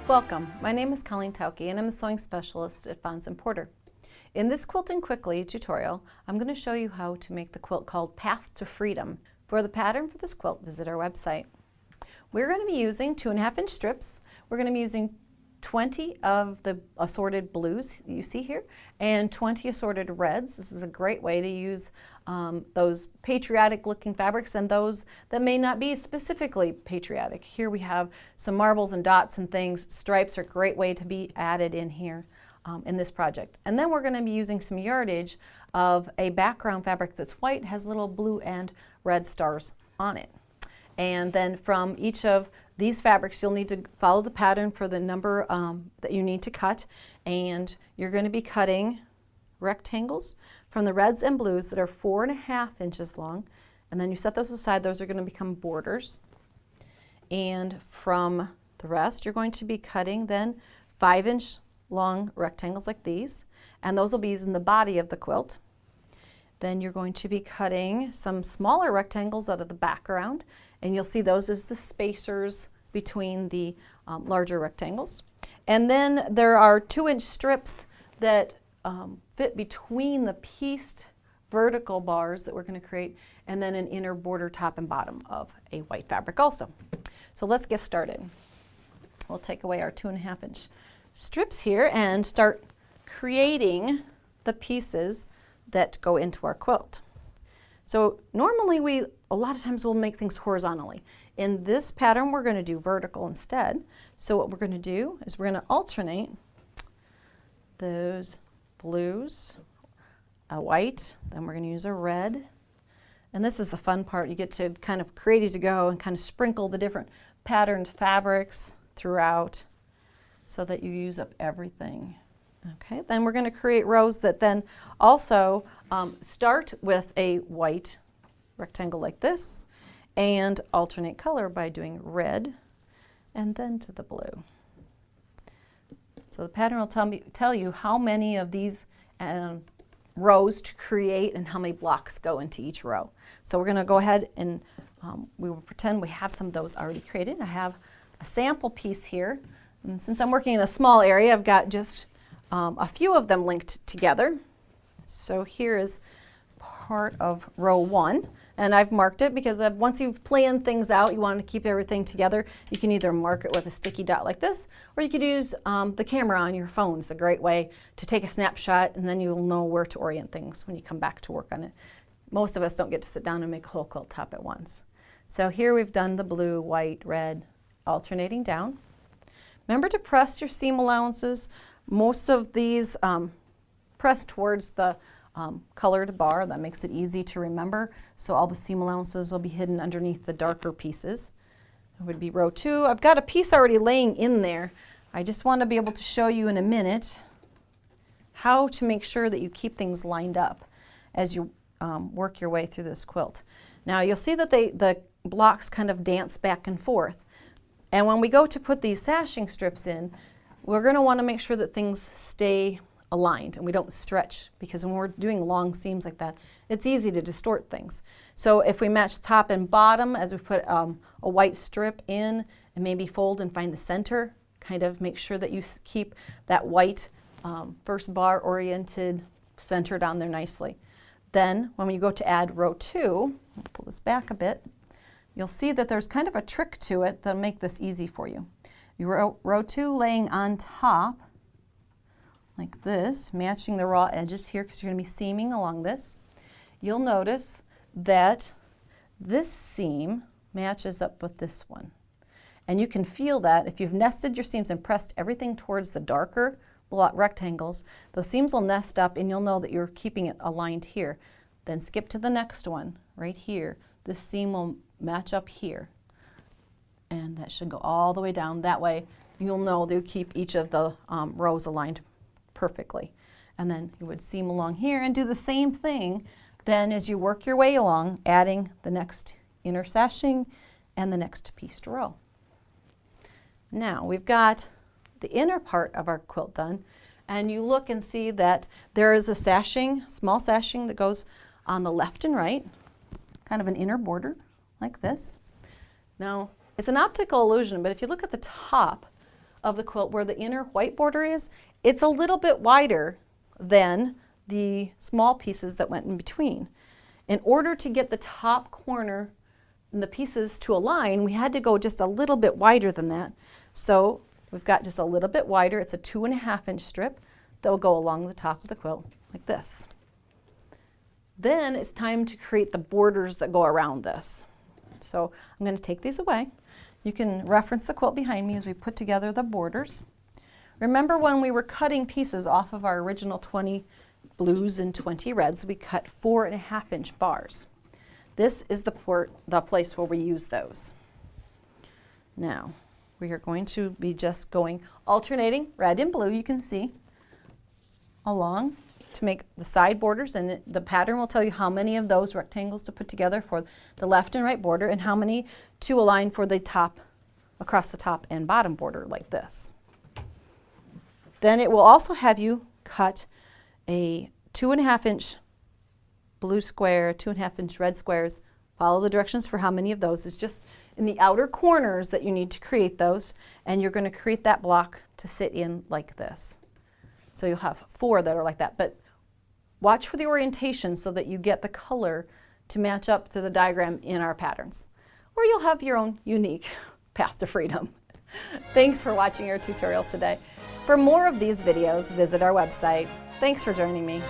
Welcome, my name is Colleen Tauke and I'm a sewing specialist at Fons and Porter. In this Quilting Quickly tutorial, I'm going to show you how to make the quilt called Path to Freedom. For the pattern for this quilt, visit our website. We're going to be using 2.5-inch strips. We're going to be using 20 of the assorted blues you see here and 20 assorted reds. This is a great way to use those patriotic looking fabrics and those that may not be specifically patriotic. Here we have some marbles and dots and things. Stripes are a great way to be added in here in this project. And then we're going to be using some yardage of a background fabric that's white, has little blue and red stars on it. And then from each of these fabrics, you'll need to follow the pattern for the number that you need to cut. And you're going to be cutting rectangles from the reds and blues that are 4.5 inches long. And then you set those aside. Those are going to become borders. And from the rest, you're going to be cutting then 5-inch long rectangles like these. And those will be used in the body of the quilt. Then you're going to be cutting some smaller rectangles out of the background. And you'll see those as the spacers between the larger rectangles. And then there are 2-inch strips that fit between the pieced vertical bars that we're going to create, and then an inner border top and bottom of a white fabric also. So let's get started. We'll take away our 2.5-inch strips here and start creating the pieces that go into our quilt. So normally a lot of times we'll make things horizontally. In this pattern we're going to do vertical instead. So what we're going to do is we're going to alternate those blues, a white, then we're going to use a red. And this is the fun part. You get to kind of create as you go and kind of sprinkle the different patterned fabrics throughout so that you use up everything. Okay, then we're going to create rows that then also start with a white rectangle like this and alternate color by doing red and then to the blue. So the pattern will tell you how many of these rows to create and how many blocks go into each row. So we're going to go ahead and we will pretend we have some of those already created. I have a sample piece here, and since I'm working in a small area, I've got just a few of them linked together. So here is part of row 1, and I've marked it because once you've planned things out, you want to keep everything together. You can either mark it with a sticky dot like this, or you could use the camera on your phone. It's a great way to take a snapshot, and then you'll know where to orient things when you come back to work on it. Most of us don't get to sit down and make a whole quilt top at once. So here we've done the blue, white, red, alternating down. Remember to press your seam allowances. Most of these press towards the colored bar. That makes it easy to remember. So all the seam allowances will be hidden underneath the darker pieces. It would be row 2. I've got a piece already laying in there. I just want to be able to show you in a minute how to make sure that you keep things lined up as you work your way through this quilt. Now you'll see that the blocks kind of dance back and forth. And when we go to put these sashing strips in, we're going to want to make sure that things stay aligned and we don't stretch, because when we're doing long seams like that, it's easy to distort things. So if we match top and bottom as we put a white strip in and maybe fold and find the center, kind of make sure that you keep that white first bar oriented, centered on there nicely. Then when you go to add row 2, I'll pull this back a bit, you'll see that there's kind of a trick to it that'll make this easy for you. Row 2 laying on top like this, matching the raw edges here because you're going to be seaming along this. You'll notice that this seam matches up with this one. And you can feel that if you've nested your seams and pressed everything towards the darker rectangles, those seams will nest up and you'll know that you're keeping it aligned here. Then skip to the next one right here. This seam will match up here. And that should go all the way down. That way you'll know that you keep each of the rows aligned perfectly. And then you would seam along here and do the same thing then as you work your way along, adding the next inner sashing and the next pieced row. Now we've got the inner part of our quilt done, and you look and see that there is a sashing, small sashing that goes on the left and right, kind of an inner border like this. Now, it's an optical illusion, but if you look at the top of the quilt where the inner white border is, it's a little bit wider than the small pieces that went in between. In order to get the top corner and the pieces to align, we had to go just a little bit wider than that. So we've got just a little bit wider. It's a 2.5 inch strip that will go along the top of the quilt like this. Then it's time to create the borders that go around this. So I'm going to take these away. You can reference the quilt behind me as we put together the borders. Remember when we were cutting pieces off of our original 20 blues and 20 reds, we cut 4.5 inch bars. This is the place where we use those. Now, we are going to be just going alternating red and blue, you can see, along to make the side borders, and the pattern will tell you how many of those rectangles to put together for the left and right border and how many to align for the top, across the top and bottom border like this. Then it will also have you cut a 2.5 inch blue square, 2.5 inch red squares. Follow the directions for how many of those. It's just in the outer corners that you need to create those, and you're going to create that block to sit in like this. So you'll have 4 that are like that, but watch for the orientation so that you get the color to match up to the diagram in our patterns. Or you'll have your own unique path to freedom. Thanks for watching our tutorials today. For more of these videos, visit our website. Thanks for joining me.